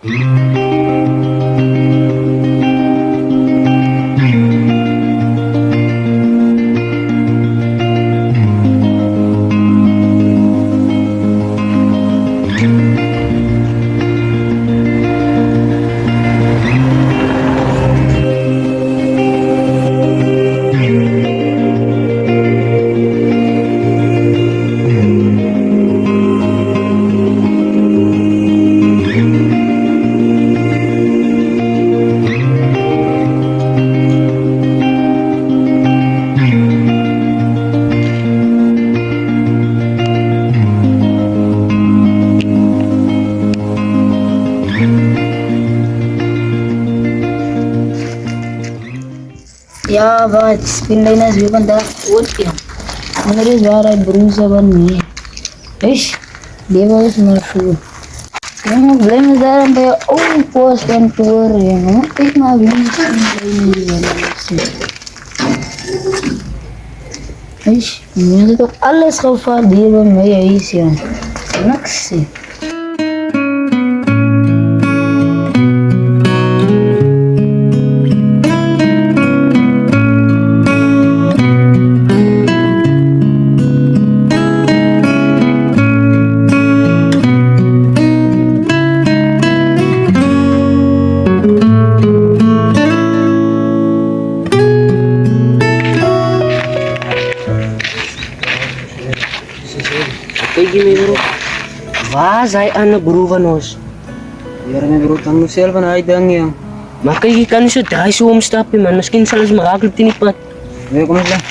Ja, aber jetzt bin ich nicht wie man da gut hier. Und das war ein Bruce aber nie. Ich lebe es mal so. Yung problema sa akin tayo, post and tour yan. Ich mal ich mir doch alles drauf verlieren, mehr ist ja. Naxi. Gini bro, was ay ano bro kanos? Yara may bro, tang nusel pa na ay dang yang. Makai kan siya dahil sa home stop man, maskin salas makaklip tinipat. May kumas lang.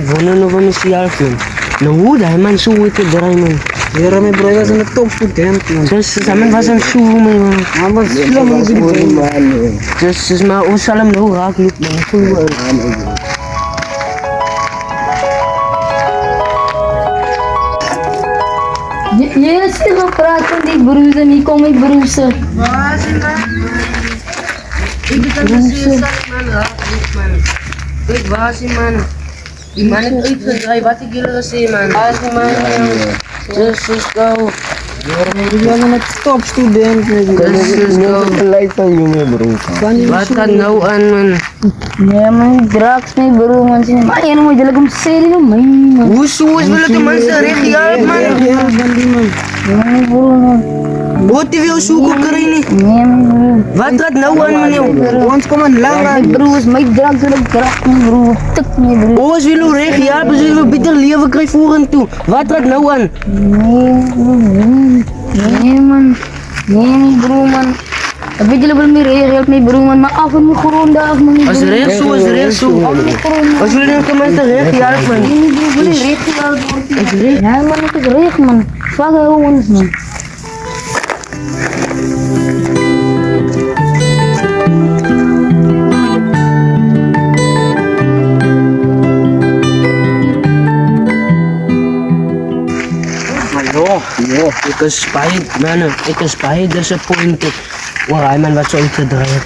Vono no vamos si Alfred. No dai man su ito daray man. Yara may bro, kasi nag-top food camp man. Just sa man basan su man. Mabas sila mga bilhin. Just ma usalam no raklip man su. Yes, diba prato di brusa ni kung may brusa. Basin man. Ibitan na siya sa man raklip man. Wait, basin man. Gimana tuh itu ay bati gila kasi man. Basin man. Jesus go. Yara may bigla na nag-top student. Jesus go. Light ang yung may bro. Batag nauan man. Yeah, may drugs may bro man sini. Mayan mo jalagam sili no may man. Usus wala ka man sa rekyal man. Yara bandi man. May bro man. Buti view suko ka rin eh. Yeah, may bro. Batag nauan man yun. Once ko man lang. May bro, may drugs na crack may bro. Tik may bro. Oos wil u rekyal, pas wil u bitter leven krijg voeren toe. Batag nauan. Nee man. Nee bro man. Tapi jela belum help me bro man. Maafin mo koronda af man. As rechtsu. As wil u ka man sa rekyal man. Ini bro boleh rekyal. Ja man, het is recht man. Fuck ons man. Ik is spijt, man. Ik is spijt, disappointed. Wah, man, wat zou ik te draaien?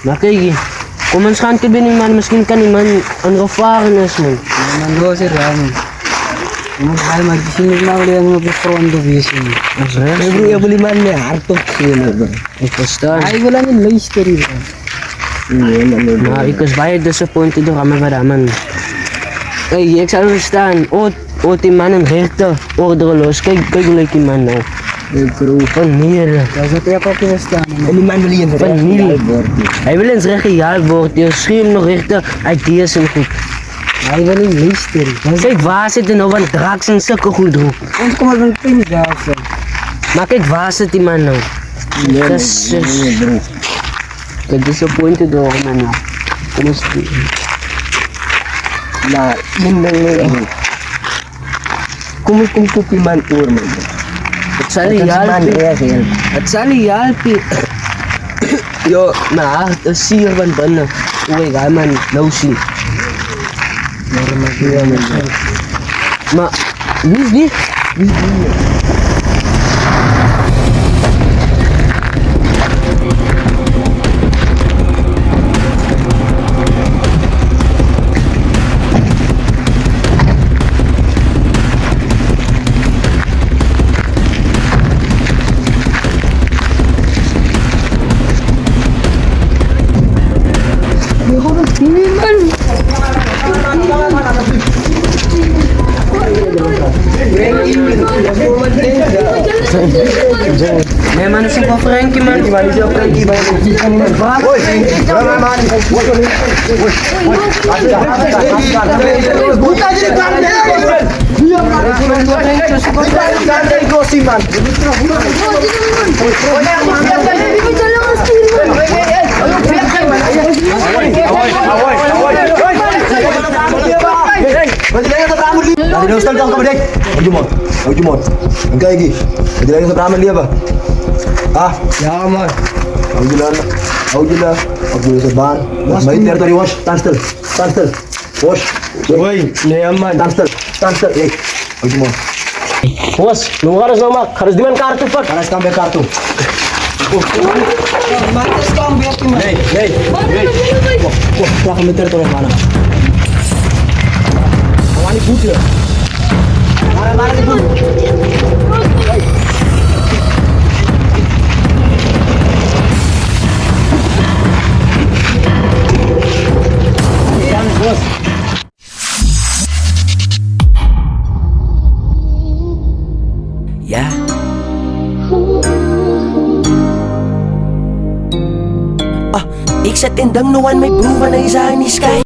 Maar kijk, kom eens gaan te binnen, man. Misschien kan die man een gevaren is, man. Man do sir ramen. Mas hal mag-sini na ulit ang mag-front of vision. May bro, yung buliman niya, hartok sila bro. Ik verstaan. Ay, wala nang low story bro. Maar ik is bijna disappointed door aan mijn man. Kijk, ik zal verstaan. Die man een rechter ordeloos. Kijk hoe lijkt die man nou. Wanneer? Kasi kaya pa pinastaan. Die man wil je wanneer? Hij wil eens recht gejaagd worden. Je schreeuwt nog rechter. Hij is hem goed. Ay, wala yung low story. Kijk, waar zit er nou van draaks en stukken goed droeg? Ons ko man pinastaan. Maar kijk, waar zit die man nou? Dat is... Ik ben disappointed door hem nou. Kom eens toe. Na, yun lang lang. Kung die man tour man. Het zal niet helpen. Het zal niet helpen. Yo, maar het is hier van binnen. Oei, ga man, nou zien. Ma, di. May mana si Frankie man. Ada ustaz kau kamu dek. Ujumon. Engkau lagi. Ada lagi sama dia apa? Ah, ya man. Aujulah seban. Baik territory wash, transfer. Wash. Woi, ni aman. Transfer. Ujumon. Bos, nunggu harus nama, harus dimain kartu pak. Karena sampai kartu. Hey. Wah, kamu territory mana? Awani putih. Mana itu? Bos. Ya. Ik sa tindang nuwan may buwan na isa ni Sky.